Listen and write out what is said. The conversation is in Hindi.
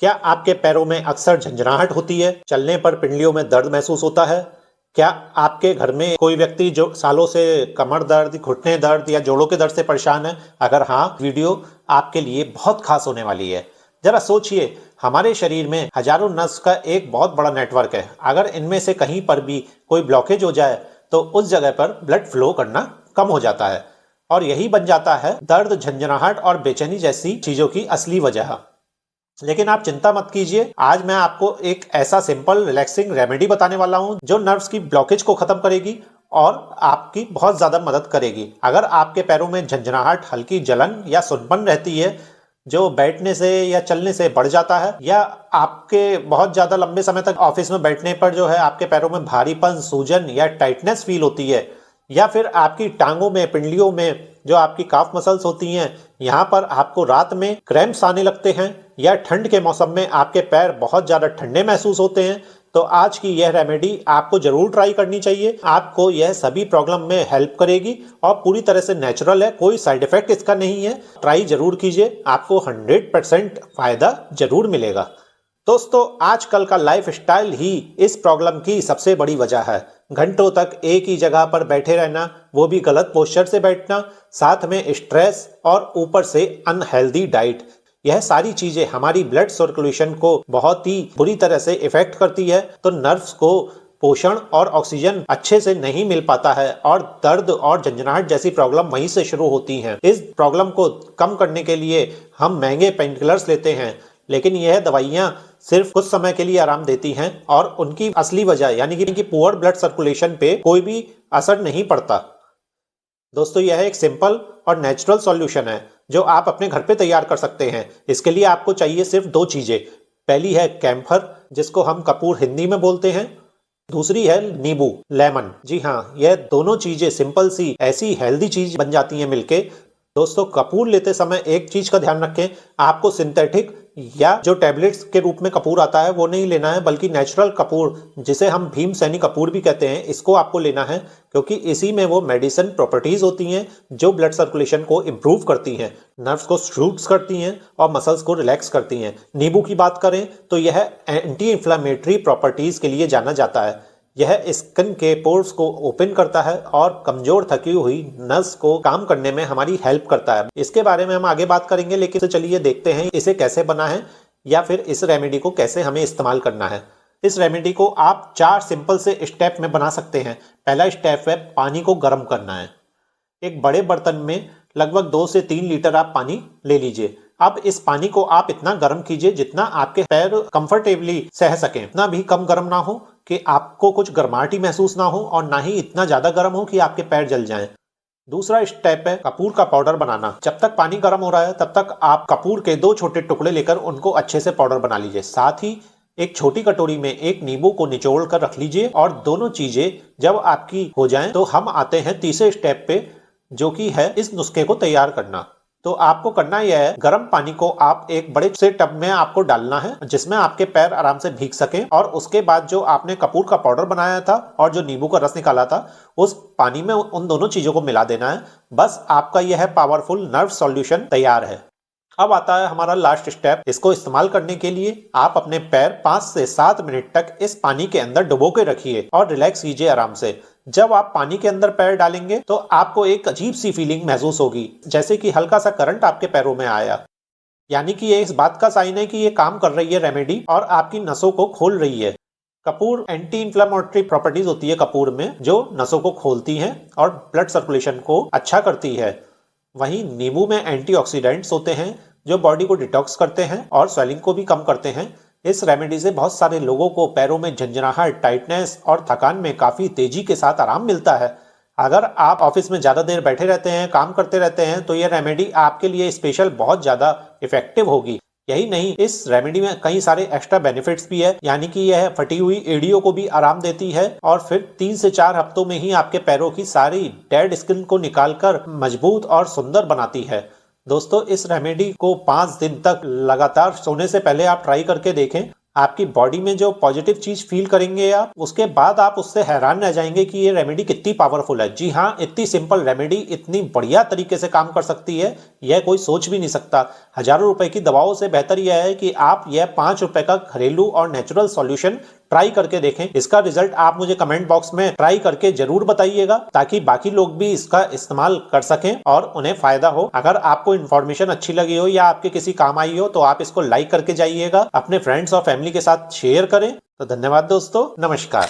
क्या आपके पैरों में अक्सर झंझनाहट होती है? चलने पर पिंडलियों में दर्द महसूस होता है? क्या आपके घर में कोई व्यक्ति जो सालों से कमर दर्द, घुटने दर्द या जोड़ों के दर्द से परेशान है? अगर हाँ, वीडियो आपके लिए बहुत खास होने वाली है। जरा सोचिए, हमारे शरीर में हजारों नस का एक बहुत बड़ा नेटवर्क है। अगर इनमें से कहीं पर भी कोई ब्लॉकेज हो जाए तो उस जगह पर ब्लड फ्लो करना कम हो जाता है और यही बन जाता है दर्द, झंझनाहट और बेचैनी जैसी चीजों की असली वजह। लेकिन आप चिंता मत कीजिए, आज मैं आपको एक ऐसा सिंपल रिलैक्सिंग रेमेडी बताने वाला हूं जो नर्व्स की ब्लॉकेज को खत्म करेगी और आपकी बहुत ज्यादा मदद करेगी। अगर आपके पैरों में झंझनाहट, हल्की जलन या सुनपन रहती है जो बैठने से या चलने से बढ़ जाता है, या आपके बहुत ज्यादा लंबे समय तक ऑफिस में बैठने पर जो है आपके पैरों में भारीपन, सूजन या टाइटनेस फील होती है, या फिर आपकी टांगों में, पिंडलियों में जो आपकी काफ मसल्स होती हैं, यहाँ पर आपको रात में क्रैम्प्स आने लगते हैं, या ठंड के मौसम में आपके पैर बहुत ज्यादा ठंडे महसूस होते हैं, तो आज की यह रेमेडी आपको जरूर ट्राई करनी चाहिए। आपको यह सभी प्रॉब्लम में हेल्प करेगी और पूरी तरह से नेचुरल है, कोई साइड इफेक्ट इसका नहीं है। ट्राई जरूर कीजिए, आपको 100% फायदा जरूर मिलेगा। दोस्तों, आजकल का लाइफ स्टाइल ही इस प्रॉब्लम की सबसे बड़ी वजह है। घंटों तक एक ही जगह पर बैठे रहना, वो भी गलत पोस्चर से बैठना, साथ में स्ट्रेस और ऊपर से अनहेल्दी डाइट, यह सारी चीजें हमारी ब्लड सर्कुलेशन को बहुत ही बुरी तरह से इफेक्ट करती है। तो नर्व्स को पोषण और ऑक्सीजन अच्छे से नहीं मिल पाता है और दर्द और झंझनाहट जैसी प्रॉब्लम वहीं से शुरू होती हैं। इस प्रॉब्लम को कम करने के लिए हम महंगे पेन किलर्स लेते हैं, लेकिन यह दवाइयां सिर्फ कुछ समय के लिए आराम देती हैं और उनकी असली वजह यानी कि पुअर ब्लड सर्कुलेशन पे कोई भी असर नहीं पड़ता। दोस्तों, यह एक सिंपल और नेचुरल सॉल्यूशन है जो आप अपने घर पे तैयार कर सकते हैं। इसके लिए आपको चाहिए सिर्फ दो चीजें। पहली है कैम्फर, जिसको हम कपूर हिंदी में बोलते हैं। दूसरी है नींबू, लेमन। जी हाँ, यह दोनों चीजें सिंपल सी ऐसी हेल्दी चीज बन जाती हैं मिलके। दोस्तों, कपूर लेते समय एक चीज का ध्यान रखें, आपको सिंथेटिक या जो टैबलेट्स के रूप में कपूर आता है वो नहीं लेना है, बल्कि नेचुरल कपूर, जिसे हम भीमसेनी कपूर भी कहते हैं, इसको आपको लेना है, क्योंकि इसी में वो मेडिसिन प्रॉपर्टीज होती हैं जो ब्लड सर्कुलेशन को इम्प्रूव करती हैं, नर्व्स को स्ट्रूट्स करती हैं और मसल्स को रिलैक्स करती हैं। नींबू की बात करें तो यह एंटी इंफ्लेमेटरी प्रॉपर्टीज के लिए जाना जाता है। यह स्किन के पोर्स को ओपन करता है और कमजोर थकी हुई नस को काम करने में हमारी हेल्प करता है। इसके बारे में हम आगे बात करेंगे, लेकिन चलिए देखते हैं इसे कैसे बना है या फिर इस रेमेडी को कैसे हमें इस्तेमाल करना है। इस रेमेडी को आप 4 सिंपल से स्टेप में बना सकते हैं। पहला स्टेप है पानी को गर्म करना है। एक बड़े बर्तन में लगभग 2 से 3 लीटर आप पानी ले लीजिए। अब इस पानी को आप इतना गर्म कीजिए जितना आपके पैर कंफर्टेबली सह सकें। इतना भी कम गर्म ना हो कि आपको कुछ गर्माहटी महसूस ना हो और ना ही इतना ज्यादा गर्म हो कि आपके पैर जल जाएं। दूसरा स्टेप है कपूर का पाउडर बनाना। जब तक पानी गर्म हो रहा है तब तक आप कपूर के 2 छोटे टुकड़े लेकर उनको अच्छे से पाउडर बना लीजिए। साथ ही एक छोटी कटोरी में एक नींबू को निचोड़ कर रख लीजिए और दोनों चीजें जब आपकी हो जाएं तो हम आते हैं तीसरे स्टेप पे, जो कि है इस नुस्खे को तैयार करना। तो आपको करना यह है, गर्म पानी को आप एक बड़े से टब में आपको डालना है जिसमें आपके पैर आराम से भीग सकें, और उसके बाद जो आपने कपूर का पाउडर बनाया था और जो नींबू का रस निकाला था उस पानी में उन दोनों चीजों को मिला देना है। बस आपका यह पावरफुल नर्व सॉल्यूशन तैयार है। अब आता है हमारा लास्ट स्टेप। इसको इस्तेमाल करने के लिए आप अपने पैर 5 से 7 मिनट तक इस पानी के अंदर डुबो के रखिए और रिलैक्स कीजिए आराम से। जब आप पानी के अंदर पैर डालेंगे तो आपको एक अजीब सी फीलिंग महसूस होगी, जैसे कि हल्का सा करंट आपके पैरों में आया। यानी कि ये इस बात का साइन है कि ये काम कर रही है रेमेडी और आपकी नसों को खोल रही है। कपूर एंटी इंफ्लेमेटरी प्रॉपर्टीज होती है कपूर में, जो नसों को खोलती हैं और ब्लड सर्कुलेशन को अच्छा करती है। वहीं नींबू में एंटीऑक्सीडेंट्स होते हैं जो बॉडी को डिटॉक्स करते हैं और स्वेलिंग को भी कम करते हैं। इस रेमेडी से बहुत सारे लोगों को पैरों में झंझनाहट, टाइटनेस और थकान में काफी तेजी के साथ आराम मिलता है। अगर आप ऑफिस में ज्यादा देर बैठे रहते हैं, काम करते रहते हैं, तो यह रेमेडी आपके लिए स्पेशल बहुत ज्यादा इफेक्टिव होगी। यही नहीं, इस रेमेडी में कई सारे एक्स्ट्रा बेनिफिट्स भी है, यानी कि यह फटी हुई एड़ियों को भी आराम देती है और फिर 3 से 4 हफ्तों में ही आपके पैरों की सारी डेड स्किन को निकालकर मजबूत और सुंदर बनाती है। दोस्तों, इस रेमेडी को 5 दिन तक लगातार सोने से पहले आप ट्राई करके देखें। आपकी बॉडी में जो पॉजिटिव चीज फील करेंगे आप, उसके बाद आप उससे हैरान रह जाएंगे कि ये रेमेडी कितनी पावरफुल है। जी हाँ, इतनी सिंपल रेमेडी इतनी बढ़िया तरीके से काम कर सकती है, यह कोई सोच भी नहीं सकता। हजारों रुपए की दवाओं से बेहतर यह है कि आप यह 5 रुपए का घरेलू और नेचुरल सॉल्यूशन ट्राई करके देखें। इसका रिजल्ट आप मुझे कमेंट बॉक्स में ट्राई करके जरूर बताइएगा, ताकि बाकी लोग भी इसका इस्तेमाल कर सकें और उन्हें फायदा हो। अगर आपको इन्फॉर्मेशन अच्छी लगी हो या आपके किसी काम आई हो तो आप इसको लाइक करके जाइएगा, अपने फ्रेंड्स और फैमिली के साथ शेयर करें। तो धन्यवाद दोस्तों, नमस्कार।